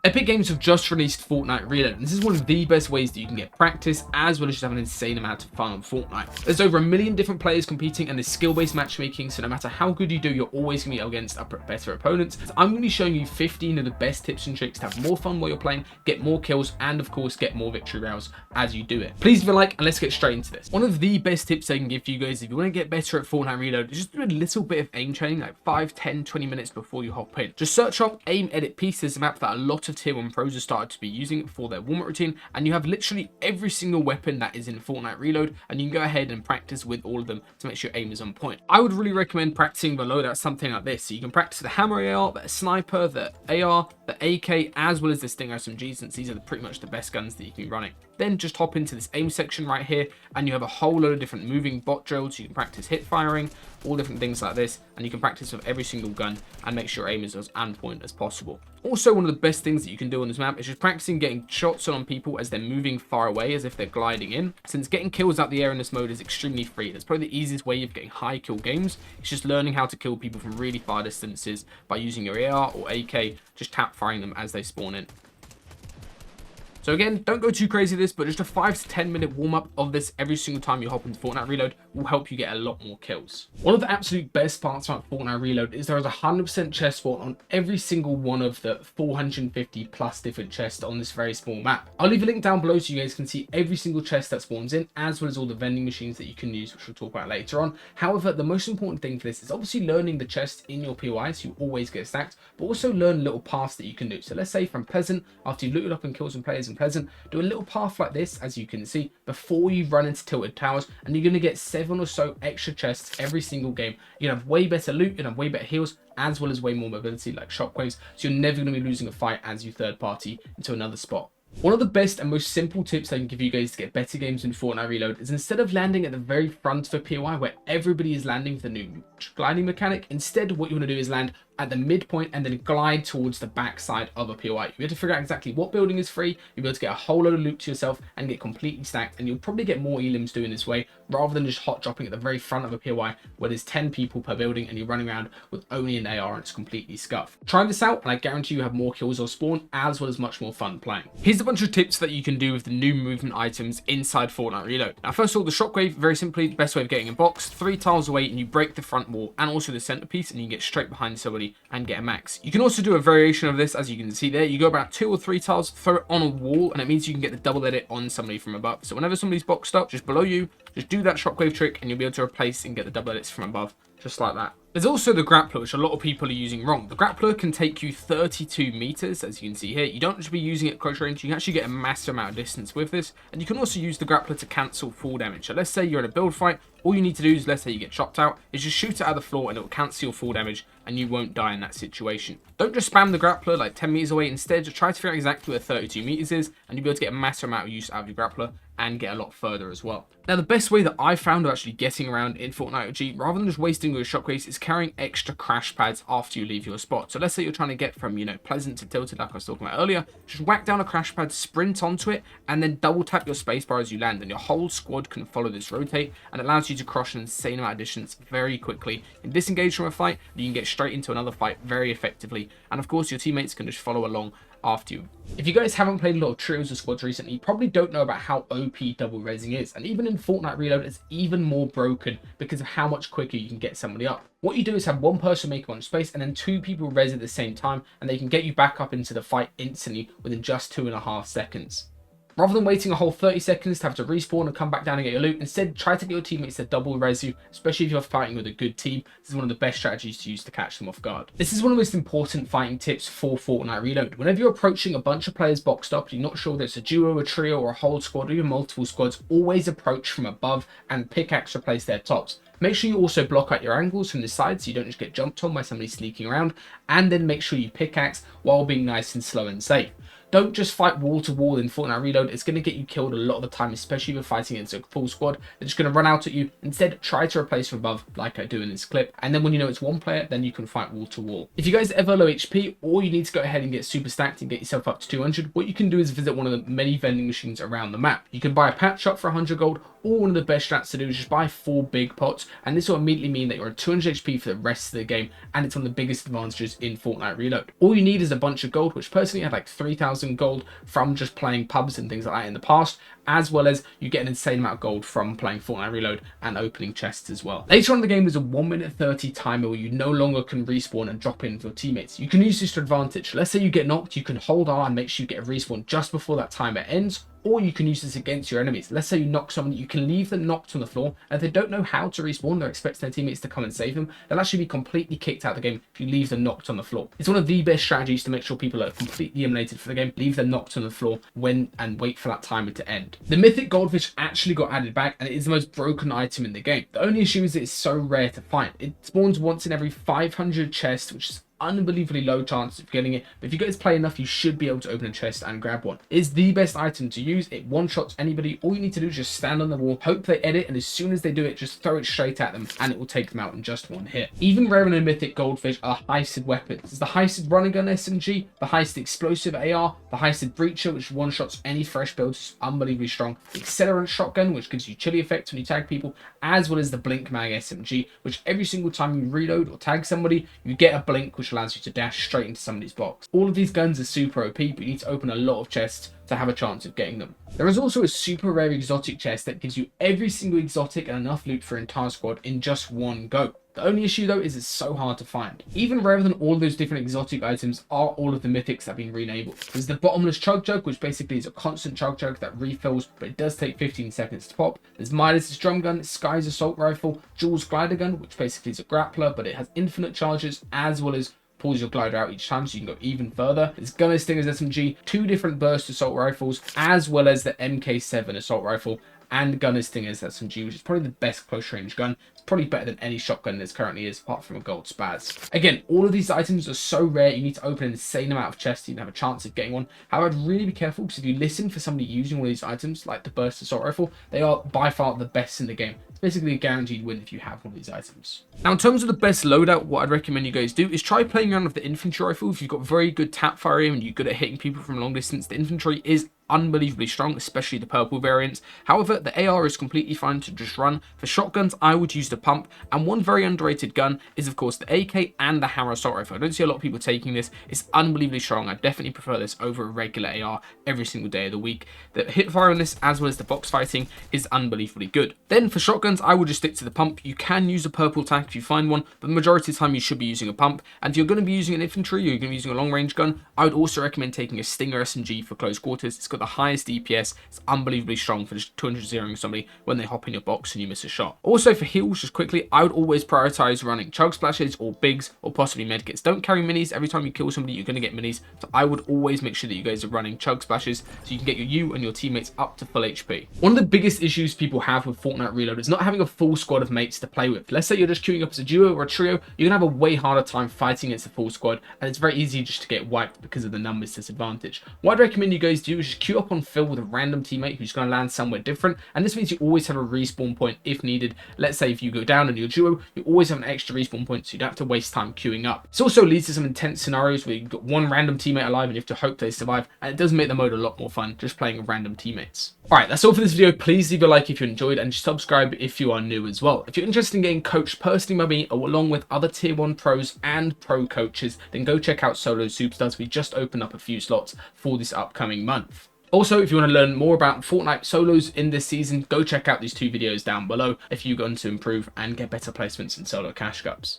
Epic Games have just released Fortnite Reload, and this is one of the best ways that you can get practice as well as just have an insane amount of fun on Fortnite. There's over 1 million different players competing and there's skill-based matchmaking, so no matter how good you do, you're always going to be up against better opponents. So I'm going to be showing you 15 of the best tips and tricks to have more fun while you're playing, get more kills, and of course get more victory rounds as you do it. Please leave a like and let's get straight into this. One of the best tips I can give you guys if you want to get better at Fortnite Reload is just do a little bit of aim training, like 5, 10, 20 minutes before you hop in. Just search up Aim Edit Piece. There's a map that a lot of tier 1 pros are started to be using for their warm-up routine, and you have literally every single weapon that is in Fortnite Reload, and you can go ahead and practice with all of them to make sure your aim is on point. I would really recommend practicing the loadout something like this, so you can practice the hammer AR, the sniper, the AR, the AK, as well as the Stinger SMG, since these are pretty much the best guns that you can be running. Then just hop into this aim section right here, and you have a whole load of different moving bot drills. You can practice hip firing, all different things like this, and you can practice with every single gun and make sure aim is as on point as possible. Also, one of the best things that you can do on this map is just practicing getting shots on people as they're moving far away, as if they're gliding in. Since getting kills out the air in this mode is extremely free, that's probably the easiest way of getting high kill games. It's just learning how to kill people from really far distances by using your AR or AK, just tap firing them as they spawn in. So again, don't go too crazy with this, but just a 5 to 10 minute warm up of this every single time you hop into Fortnite Reload will help you get a lot more kills. One of the absolute best parts about Fortnite Reload is there is a 100% chest spawn on every single one of the 450 plus different chests on this very small map. I'll leave a link down below so you guys can see every single chest that spawns in, as well as all the vending machines that you can use, which we'll talk about later on. However, the most important thing for this is obviously learning the chest in your POI, so you always get stacked, but also learn little paths that you can do. So let's say from Pleasant, after you've looted up and killed some players in Pleasant, do a little path like this, as you can see, before you run into Tilted Towers, and you're going to get 7 or so extra chests every single game. You're going to have way better loot, you're going to have way better heals, as well as way more mobility like shockwaves, so you're never going to be losing a fight as you third party into another spot. One of the best and most simple tips I can give you guys to get better games in Fortnite Reload is instead of landing at the very front of a POI where everybody is landing with the new gliding mechanic, instead what you want to do is land at the midpoint and then glide towards the back side of a POI. You have to figure out exactly what building is free, you'll be able to get a whole load of loot to yourself and get completely stacked, and you'll probably get more elims doing this way rather than just hot dropping at the very front of a POI where there's 10 people per building and you're running around with only an AR and it's completely scuffed. Try this out and I guarantee you have more kills or spawn, as well as much more fun playing. Here's a bunch of tips that you can do with the new movement items inside Fortnite Reload. Now first of all, the shockwave, very simply, the best way of getting a box, 3 tiles away and you break the front wall and also the centerpiece, and you can get straight behind somebody and get a max. You can also do a variation of this, as you can see there. You go about 2 or 3 tiles, throw it on a wall, and it means you can get the double edit on somebody from above. So whenever somebody's boxed up just below you, just do that shockwave trick and you'll be able to replace and get the double edits from above, just like that. There's also the Grappler, which a lot of people are using wrong. The Grappler can take you 32 meters, as you can see here. You don't just be using it at close range, you can actually get a massive amount of distance with this. And you can also use the Grappler to cancel fall damage. So let's say you're in a build fight, all you need to do is, let's say you get chopped out, is just shoot it out of the floor and it will cancel your fall damage and you won't die in that situation. Don't just spam the Grappler like 10 meters away, instead just try to figure out exactly where 32 meters is and you'll be able to get a massive amount of use out of your Grappler and get a lot further as well. Now the best way that I found of actually getting around in Fortnite OG, rather than just wasting your shockwaves, is carrying extra crash pads after you leave your spot. So let's say you're trying to get from, Pleasant to Tilted, like I was talking about earlier, just whack down a crash pad, sprint onto it, and then double tap your spacebar as you land, and your whole squad can follow this rotate, and it allows you to cross an insane amount of distance very quickly and disengage from a fight. You can get straight into another fight very effectively, and of course your teammates can just follow along after you. If you guys haven't played a lot of trios or squads recently, you probably don't know about how OP double resing is, and even in Fortnite Reload it's even more broken because of how much quicker you can get somebody up. What you do is have one person make one space and then 2 people res at the same time, and they can get you back up into the fight instantly within just 2.5 seconds. Rather than waiting a whole 30 seconds to have to respawn and come back down and get your loot, instead try to get your teammates to double res you, especially if you're fighting with a good team. This is one of the best strategies to use to catch them off guard. This is one of the most important fighting tips for Fortnite Reload. Whenever you're approaching a bunch of players boxed up, you're not sure whether it's a duo, a trio, or a whole squad, or even multiple squads, always approach from above and pickaxe replace their tops. Make sure you also block out your angles from the side so you don't just get jumped on by somebody sneaking around, and then make sure you pickaxe while being nice and slow and safe. Don't just fight wall to wall in Fortnite Reload. It's going to get you killed a lot of the time, especially if you're fighting against a full squad. They're just going to run out at you. Instead, try to replace from above like I do in this clip. And then when you know it's one player, then you can fight wall to wall. If you guys are ever low HP, or you need to go ahead and get super stacked and get yourself up to 200, what you can do is visit one of the many vending machines around the map. You can buy a patch up for 100 gold, or one of the best strats to do is just buy 4 big pots, and this will immediately mean that you're at 200 HP for the rest of the game, and it's one of the biggest advantages in Fortnite Reload. All you need is a bunch of gold, which personally I had like 3,000 gold from just playing pubs and things like that in the past, as well as you get an insane amount of gold from playing Fortnite Reload and opening chests as well. Later on in the game, there's a 1:30 timer where you no longer can respawn and drop in with your teammates. You can use this to advantage. Let's say you get knocked, you can hold R and make sure you get a respawn just before that timer ends, or you can use this against your enemies. Let's say you knock someone, you can leave them knocked on the floor, and if they don't know how to respawn, they're expecting their teammates to come and save them, they'll actually be completely kicked out of the game if you leave them knocked on the floor. It's one of the best strategies to make sure people are completely eliminated for the game. Leave them knocked on the floor and wait for that timer to end. The Mythic Goldfish actually got added back, and it is the most broken item in the game. The only issue is that it's so rare to find. It spawns once in every 500 chests, which is unbelievably low chance of getting it, but if you guys play enough, you should be able to open a chest and grab one. It's the best item to use. It one-shots anybody. All you need to do is just stand on the wall, hope they edit, and as soon as they do it, just throw it straight at them and it will take them out in just one hit. Even rarer than Mythic Goldfish are heisted weapons. There's the heisted running gun SMG, the heisted explosive AR, the heisted breacher, which one-shots any fresh build, is unbelievably strong, the accelerant shotgun, which gives you chilly effects when you tag people, as well as the blink mag SMG, which every single time you reload or tag somebody, you get a blink which allows you to dash straight into somebody's box. All of these guns are super OP, but you need to open a lot of chests to have a chance of getting them. There is also a super rare exotic chest that gives you every single exotic and enough loot for an entire squad in just one go. The only issue though is it's so hard to find. Even rarer than all those different exotic items are all of the mythics that have been renamed. There's the bottomless chug jug, which basically is a constant chug jug that refills, but it does take 15 seconds to pop. There's Midas's drum gun, Sky's assault rifle, Jules glider gun, which basically is a grappler, but it has infinite charges, as well as pulls your glider out each time so you can go even further. There's Gunner Stinger's SMG, 2 different burst assault rifles, as well as the MK7 assault rifle and Gunner Stinger's SMG, which is probably the best close range gun. It's probably better than any shotgun that currently is, apart from a gold spaz. Again, all of these items are so rare, you need to open an insane amount of chests to even have a chance of getting one. However, I'd really be careful, because if you listen for somebody using one of these items, like the burst assault rifle, they are by far the best in the game. It's basically a guaranteed win if you have one of these items. Now, in terms of the best loadout, what I'd recommend you guys do is try playing around with the infantry rifle. If you've got very good tap fire aim and you're good at hitting people from long distance, the infantry is unbelievably strong, especially the purple variants. However, the AR is completely fine to just run. For shotguns, I would use the pump, and one very underrated gun is of course the AK and the hammer assault rifle. I don't see a lot of people taking this. It's unbelievably strong. I definitely prefer this over a regular AR every single day of the week. The hit fire on this, as well as the box fighting, is unbelievably good. Then for shotguns, I would just stick to the pump. You can use a purple tack if you find one, but the majority of the time you should be using a pump. And if you're going to be using an infantry, or you're going to be using a long range gun, I would also recommend taking a Stinger SMG for close quarters. It's got the highest DPS. It's unbelievably strong for just 200-0ing somebody when they hop in your box and you miss a shot. Also for heals, just quickly, I would always prioritize running chug splashes or bigs or possibly medkits. Don't carry minis. Every time you kill somebody, you're going to get minis. So I would always make sure that you guys are running chug splashes so you can get you and your teammates up to full HP. One of the biggest issues people have with Fortnite Reload is not having a full squad of mates to play with. Let's say you're just queuing up as a duo or a trio, you're going to have a way harder time fighting against a full squad, and it's very easy just to get wiped because of the numbers disadvantage. What I'd recommend you guys do is just queue up on fill with a random teammate who's going to land somewhere different, and this means you always have a respawn point if needed. Let's say if you go down in your duo, you always have an extra respawn point, so you don't have to waste time queuing up. This also leads to some intense scenarios where you've got one random teammate alive and you have to hope they survive, and it does make the mode a lot more fun just playing with random teammates. Alright, that's all for this video. Please leave a like if you enjoyed, and subscribe if you are new as well. If you're interested in getting coached personally by me, along with other tier 1 pros and pro coaches, then go check out Solo Superstars. We just opened up a few slots for this upcoming month. Also, if you want to learn more about Fortnite solos in this season, go check out these 2 videos down below if you want to improve and get better placements in solo cash cups.